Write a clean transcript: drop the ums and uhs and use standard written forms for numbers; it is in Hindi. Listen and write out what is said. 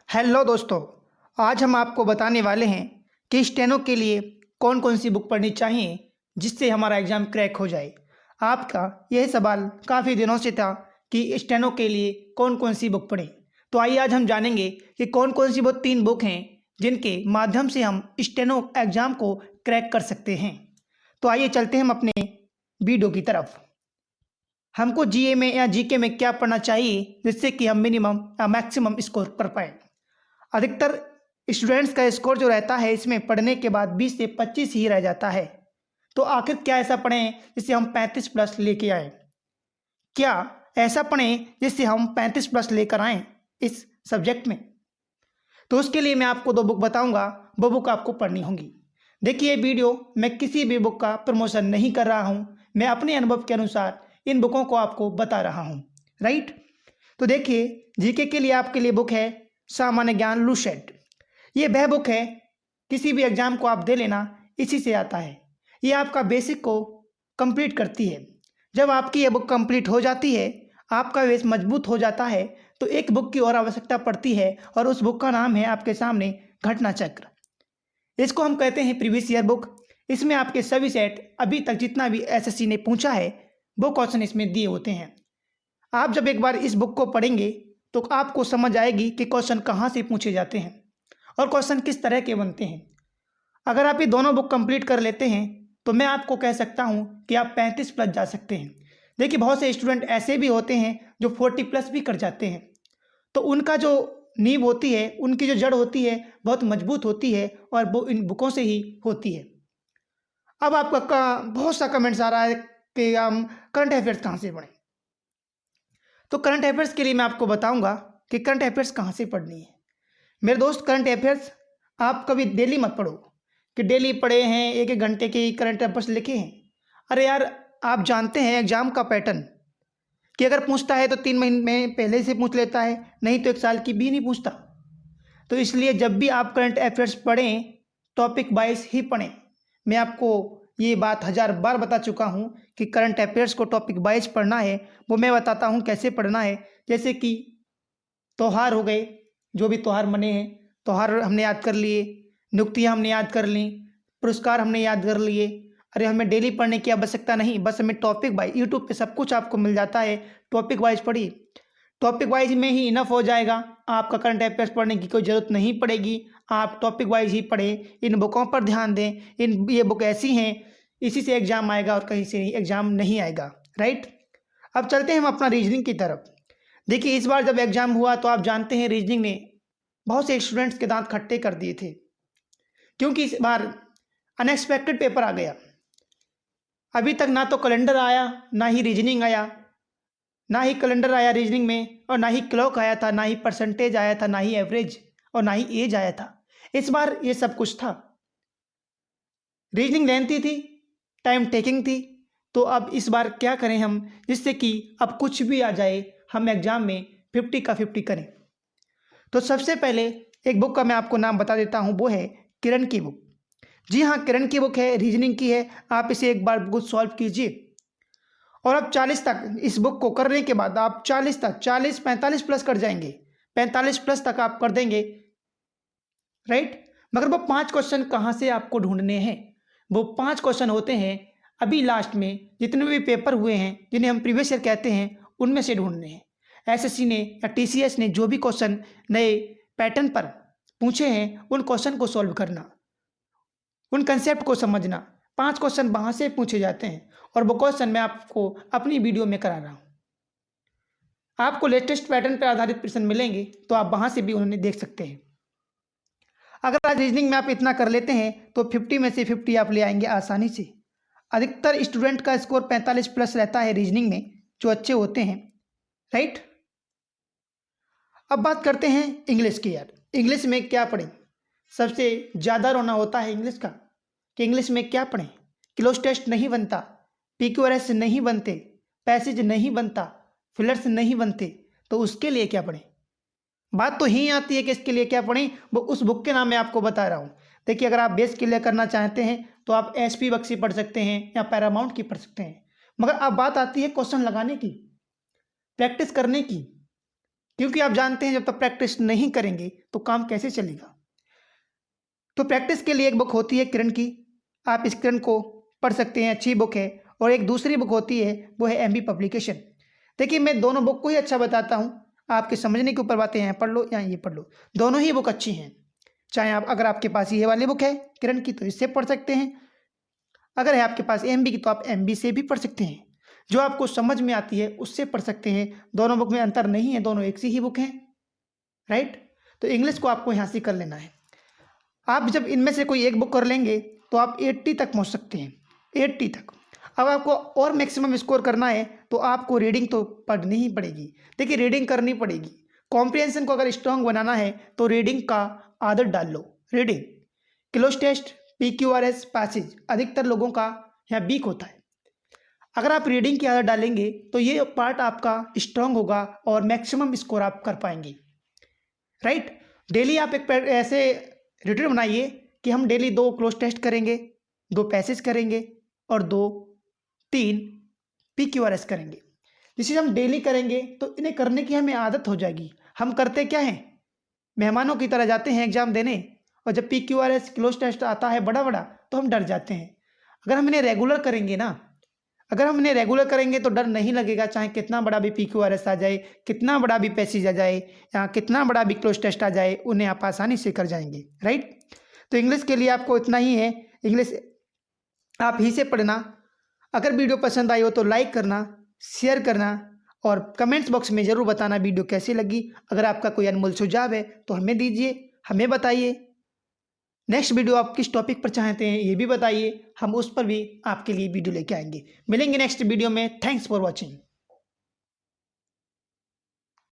हेलो दोस्तों। आज हम आपको बताने वाले हैं कि स्टेनो के लिए कौन कौन सी बुक पढ़नी चाहिए जिससे हमारा एग्ज़ाम क्रैक हो जाए। आपका यह सवाल काफ़ी दिनों से था कि स्टेनो के लिए कौन कौन सी बुक पढ़ें। तो आइए आज हम जानेंगे कि कौन कौन सी वो 3 बुक हैं जिनके माध्यम से हम स्टेनो एग्ज़ाम को क्रैक कर सकते हैं। तो आइए चलते हैं हम अपने वीडियो की तरफ। हमको जीए में या जीके में क्या पढ़ना चाहिए जिससे कि हम मिनिमम या मैक्सिमम स्कोर कर पाएँ। अधिकतर स्टूडेंट्स का स्कोर जो रहता है इसमें पढ़ने के बाद 20 से 25 ही रह जाता है। तो आखिर क्या ऐसा पढ़ें जिससे हम 35 प्लस लेके आए? क्या ऐसा पढ़ें जिससे हम 35 प्लस लेकर आएँ इस सब्जेक्ट में? तो उसके लिए मैं आपको 2 बुक बताऊंगा, वो बुक आपको पढ़नी होंगी। देखिए ये वीडियो मैं किसी भी बुक का प्रमोशन नहीं कर रहा हूँ, मैं अपने अनुभव के अनुसार इन बुकों को आपको बता रहा हूँ। राइट? तो देखिए जीके के लिए आपके लिए बुक है सामान्य ज्ञान लूसेंट। ये वह बुक है, किसी भी एग्जाम को आप दे लेना इसी से आता है। ये आपका बेसिक को कंप्लीट करती है। जब आपकी ये बुक कंप्लीट हो जाती है, आपका बेस मजबूत हो जाता है, तो एक बुक की और आवश्यकता पड़ती है और उस बुक का नाम है आपके सामने घटना चक्र। इसको हम कहते हैं प्रीवियस ईयर बुक। इसमें आपके सभी सेट अभी तक जितना भी एसएससी ने पूछा है वो क्वेश्चन इसमें दिए होते हैं। आप जब एक बार इस बुक को पढ़ेंगे तो आपको समझ आएगी कि क्वेश्चन कहाँ से पूछे जाते हैं और क्वेश्चन किस तरह के बनते हैं। अगर आप ये दोनों बुक कंप्लीट कर लेते हैं तो मैं आपको कह सकता हूँ कि आप 35 प्लस जा सकते हैं। देखिए बहुत से स्टूडेंट ऐसे भी होते हैं जो 40 प्लस भी कर जाते हैं। तो उनका जो नींव होती है, उनकी जो जड़ होती है बहुत मजबूत होती है और वो इन बुकों से ही होती है। अब आपका बहुत सा कमेंट्स आ रहा है कि हम करंट अफेयर्स कहाँ से पढ़ें। तो करंट अफेयर्स के लिए मैं आपको बताऊंगा कि करंट अफेयर्स कहाँ से पढ़नी है। मेरे दोस्त करंट अफेयर्स आप कभी डेली मत पढ़ो कि डेली पढ़े हैं 1-1 घंटे के करंट अफेयर्स लिखे हैं। अरे यार, आप जानते हैं एग्जाम का पैटर्न कि अगर पूछता है तो 3 महीने पहले से पूछ लेता है, नहीं तो 1 साल की भी नहीं पूछता। तो इसलिए जब भी आप करंट अफेयर्स पढ़ें टॉपिक वाइज ही पढ़ें। मैं आपको ये बात 1000 बार बता चुका हूँ कि करंट अफेयर्स को टॉपिक वाइज पढ़ना है। वो मैं बताता हूँ कैसे पढ़ना है। जैसे कि त्योहार हो गए, जो भी त्योहार मने हैं त्योहार हमने याद कर लिए, नियुक्तियाँ हमने याद कर ली, पुरस्कार हमने याद कर लिए। अरे हमें डेली पढ़ने की आवश्यकता नहीं, बस हमें टॉपिक वाइज यूट्यूब पे सब कुछ आपको मिल जाता है। टॉपिक वाइज पढ़िए, टॉपिक वाइज में ही इनफ हो जाएगा। आपका करंट अफेयर्स पढ़ने की कोई ज़रूरत नहीं पड़ेगी। आप टॉपिक वाइज ही पढ़ें, इन बुकों पर ध्यान दें। ये बुक ऐसी हैं, इसी से एग्जाम आएगा और कहीं से एग्जाम नहीं आएगा। राइट? अब चलते हैं हम अपना रीजनिंग की तरफ। देखिए इस बार जब एग्जाम हुआ तो आप जानते हैं रीजनिंग ने बहुत से स्टूडेंट्स के दांत खट्टे कर दिए थे, क्योंकि इस बार अनएक्सपेक्टेड पेपर आ गया। अभी तक ना तो कैलेंडर आया, ना ही रीजनिंग आया, ना ही कैलेंडर आया रीजनिंग में, और ना ही क्लॉक आया था, ना ही परसेंटेज आया था, ना ही एवरेज और ना ही एज आया था। इस बार ये सब कुछ था। रीजनिंग लेंथी थी, टाइम टेकिंग थी। तो अब इस बार क्या करें हम जिससे कि अब कुछ भी आ जाए हम एग्जाम में 50 का 50 करें। तो सबसे पहले एक बुक का मैं आपको नाम बता देता हूँ, वो है किरण की बुक। जी हाँ, किरण की बुक है, रीजनिंग की है। आप इसे एक बार खुद सॉल्व कीजिए और अब 40 तक इस बुक को करने के बाद आप 40 तक 45 प्लस कर जाएंगे। 45 प्लस तक आप कर देंगे। राइट? मगर वो 5 क्वेश्चन कहाँ से आपको ढूंढने हैं? वो 5 क्वेश्चन होते हैं अभी लास्ट में जितने भी पेपर हुए हैं जिन्हें हम प्रीवियस ईयर कहते हैं, उनमें से ढूंढने हैं। एसएससी ने या टीसीएस ने जो भी क्वेश्चन नए पैटर्न पर पूछे हैं उन क्वेश्चन को सॉल्व करना, उन कंसेप्ट को समझना। 5 क्वेश्चन वहाँ से पूछे जाते हैं और वो क्वेश्चन मैं आपको अपनी वीडियो में करा रहा हूँ। आपको लेटेस्ट पैटर्न पर आधारित प्रश्न मिलेंगे तो आप वहाँ से भी उन्हें देख सकते हैं। अगर आज रीजनिंग में आप इतना कर लेते हैं तो 50 में से 50 आप ले आएंगे आसानी से। अधिकतर स्टूडेंट का स्कोर 45 प्लस रहता है रीजनिंग में, जो अच्छे होते हैं। राइट? अब बात करते हैं इंग्लिश की। यार इंग्लिश में क्या पढ़ें? सबसे ज़्यादा रोना होता है इंग्लिश का कि इंग्लिश में क्या पढ़ें। क्लोज टेस्ट नहीं बनता, पीक्यूआरएस नहीं बनते, पैसेज नहीं बनता, फिलर्स नहीं बनते, तो उसके लिए क्या पढ़ें? बात तो ही आती है कि इसके लिए क्या पढ़ें। वो उस बुक के नाम मैं आपको बता रहा हूँ। देखिए अगर आप बेस क्लियर करना चाहते हैं तो आप एसपी बख्शी पढ़ सकते हैं या पैरामाउंट की पढ़ सकते हैं। मगर अब बात आती है क्वेश्चन लगाने की, प्रैक्टिस करने की क्योंकि आप जानते हैं जब तक प्रैक्टिस नहीं करेंगे तो काम कैसे चलेगा। तो प्रैक्टिस के लिए एक बुक होती है किरण की, आप इस किरण को पढ़ सकते हैं, अच्छी बुक है। और एक दूसरी बुक होती है, वो है एमबी पब्लिकेशन। देखिए मैं दोनों बुक को ही अच्छा बताता हूँ, आपके समझने के ऊपर बातें हैं, पढ़ लो या ये पढ़ लो, दोनों ही बुक अच्छी हैं। चाहे आप, अगर आपके पास ये वाली बुक है किरण की तो इससे पढ़ सकते हैं, अगर है आपके पास एमबी की तो आप एमबी से भी पढ़ सकते हैं। जो आपको समझ में आती है उससे पढ़ सकते हैं, दोनों बुक में अंतर नहीं है, दोनों एक सी ही बुक हैं, राइट। तो इंग्लिश को आपको यहाँ से कर लेना है। आप जब इनमें से कोई एक बुक कर लेंगे तो आप 80 तक पहुँच सकते हैं, 80 तक। अब आपको और मैक्सिमम स्कोर करना है तो आपको रीडिंग तो पढ़नी ही पड़ेगी। देखिए रीडिंग करनी पड़ेगी, कॉम्प्रिहेंशन को अगर स्ट्रांग बनाना है तो रीडिंग का आदत डाल लो। Reading, cloze test, PQRS, passage अधिकतर लोगों का यहाँ वीक होता है। अगर आप रीडिंग की आदत डालेंगे तो ये पार्ट आपका स्ट्रांग होगा और मैक्सिमम स्कोर आप कर पाएंगे, राइट। डेली आप एक ऐसे रूटीन बनाइए कि हम डेली 2 क्लोज टेस्ट करेंगे, 2 पैसेज करेंगे और 2-3 PQRS करेंगे। जिसे हम डेली करेंगे तो इन्हें करने की हमें आदत हो जाएगी। हम करते क्या हैं, मेहमानों की तरह जाते हैं एग्जाम देने, और जब PQRS क्लोज टेस्ट आता है बड़ा बड़ा तो हम डर जाते हैं। अगर हम इन्हें रेगुलर करेंगे ना, अगर हम इन्हें रेगुलर करेंगे तो डर नहीं लगेगा, चाहे कितना बड़ा भी PQRS आ जाए, कितना बड़ा भी पैसेज आ जाए या कितना बड़ा भी क्लोज टेस्ट आ जाए, उन्हें आप आसानी से कर जाएंगे, राइट। तो इंग्लिश के लिए आपको इतना ही है, इंग्लिश आप ही से पढ़ना। अगर वीडियो पसंद आई हो तो लाइक करना, शेयर करना और कमेंट्स बॉक्स में ज़रूर बताना वीडियो कैसी लगी। अगर आपका कोई अनमोल सुझाव है तो हमें दीजिए, हमें बताइए। नेक्स्ट वीडियो आप किस टॉपिक पर चाहते हैं ये भी बताइए, हम उस पर भी आपके लिए वीडियो लेके आएंगे। मिलेंगे नेक्स्ट वीडियो में। Thanks for watching.